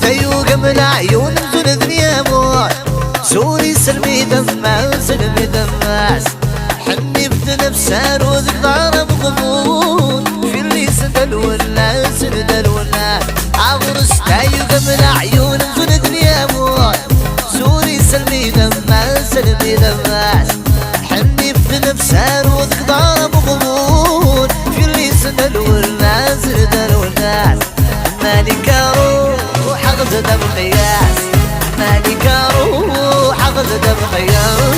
تيوق من عيون بدون ذنيابون سوري سلمي دماس سلمي دماس حني بنفسان وذك ضارب غمون في اللي سدل ولا سدل ولا عبرس تيوق من عيون بدون ذنيابون سوري سلمي دماس سلمي دماس حني بنفسان وذك ضارب غمون في اللي سدل ولا سدل ولا مالك روح أخذ دم قياس مالك روح أخذ دم قياس